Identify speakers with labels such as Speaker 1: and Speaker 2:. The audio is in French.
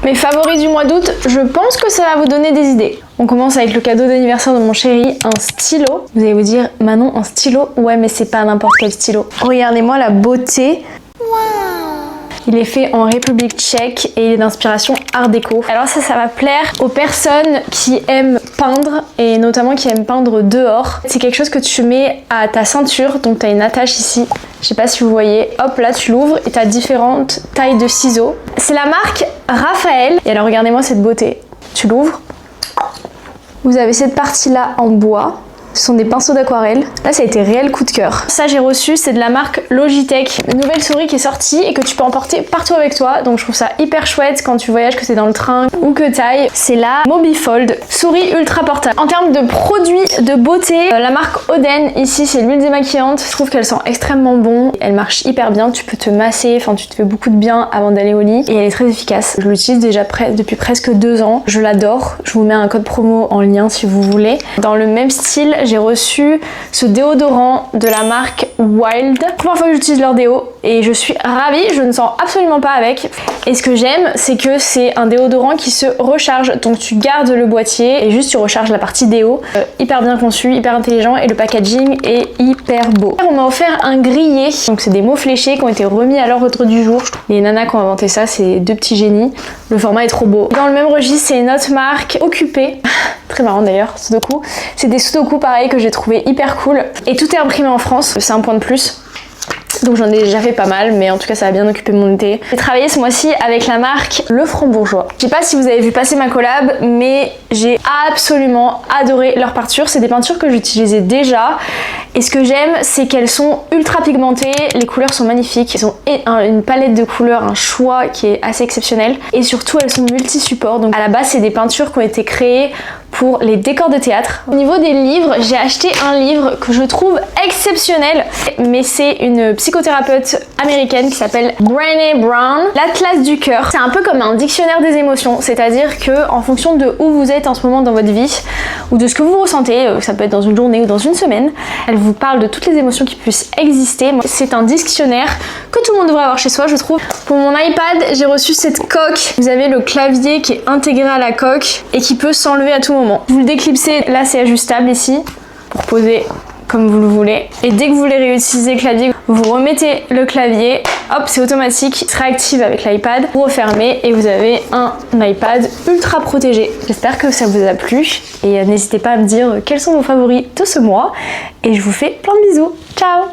Speaker 1: Mes favoris du mois d'août, je pense que ça va vous donner des idées. On commence avec le cadeau d'anniversaire de mon chéri, un stylo. Vous allez vous dire, Manon, un stylo? Ouais, mais c'est pas n'importe quel stylo. Regardez-moi la beauté. Il est fait en République tchèque et il est d'inspiration art déco. Alors ça va plaire aux personnes qui aiment peindre et notamment qui aiment peindre dehors. C'est quelque chose que tu mets à ta ceinture, donc tu as une attache ici. Je sais pas si vous voyez. Hop, là tu l'ouvres et tu as différentes tailles de ciseaux. C'est la marque Raphaël. Et alors regardez-moi cette beauté. Tu l'ouvres. Vous avez cette partie-là en bois. Ce sont des pinceaux d'aquarelle. Là, ça a été réel coup de cœur. Ça, j'ai reçu, c'est de la marque Logitech. Une nouvelle souris qui est sortie et que tu peux emporter partout avec toi. Donc, je trouve ça hyper chouette quand tu voyages, que c'est dans le train ou que t'ailles. C'est la Mobifold, souris ultra portable. En termes de produits de beauté, la marque Oden, ici, c'est l'huile démaquillante. Je trouve qu'elle sent extrêmement bon. Elle marche hyper bien. Tu peux te masser, enfin, tu te fais beaucoup de bien avant d'aller au lit. Et elle est très efficace. Je l'utilise déjà depuis presque 2 ans. Je l'adore. Je vous mets un code promo en lien si vous voulez. Dans le même style, j'ai reçu ce déodorant de la marque Wild. Première fois que j'utilise leur déo et je suis ravie, je ne sens absolument pas avec. Et ce que j'aime, c'est que c'est un déodorant qui se recharge. Donc tu gardes le boîtier et juste tu recharges la partie déo. Hyper bien conçu, hyper intelligent et le packaging est hyper beau. On m'a offert un grillé. Donc c'est des mots fléchés qui ont été remis à l'ordre du jour. Les nanas qui ont inventé ça, c'est 2 petits génies. Le format est trop beau. Dans le même registre, c'est une autre marque, Occupé. Très marrant d'ailleurs, Sudoku. C'est des Sudoku pareil que j'ai trouvé hyper cool. Et tout est imprimé en France, c'est un point de plus. Donc j'en ai déjà fait pas mal, mais en tout cas ça a bien occupé mon été. J'ai travaillé ce mois-ci avec la marque Le Frambourgeois. Je sais pas si vous avez vu passer ma collab, mais j'ai absolument adoré leurs peintures. C'est des peintures que j'utilisais déjà. Et ce que j'aime, c'est qu'elles sont ultra pigmentées, les couleurs sont magnifiques. Elles ont une palette de couleurs, un choix qui est assez exceptionnel. Et surtout, elles sont multi-supports. Donc à la base, c'est des peintures qui ont été créées pour les décors de théâtre. Au niveau des livres, j'ai acheté un livre que je trouve exceptionnel, mais c'est une psychothérapeute américaine qui s'appelle Brené Brown. L'Atlas du cœur, c'est un peu comme un dictionnaire des émotions, c'est-à-dire que en fonction de où vous êtes en ce moment dans votre vie ou de ce que vous ressentez, ça peut être dans une journée ou dans une semaine, elle vous parle de toutes les émotions qui puissent exister. C'est un dictionnaire que tout le monde devrait avoir chez soi, je trouve. Pour mon iPad, j'ai reçu cette coque. Vous avez le clavier qui est intégré à la coque et qui peut s'enlever à tout moment. Vous le déclipsez, là c'est ajustable ici pour poser comme vous le voulez. Et dès que vous voulez réutiliser le clavier, vous remettez le clavier, hop, c'est automatique, il se réactive avec l'iPad, vous refermez et vous avez un iPad ultra protégé. J'espère que ça vous a plu et n'hésitez pas à me dire quels sont vos favoris de ce mois et je vous fais plein de bisous. Ciao!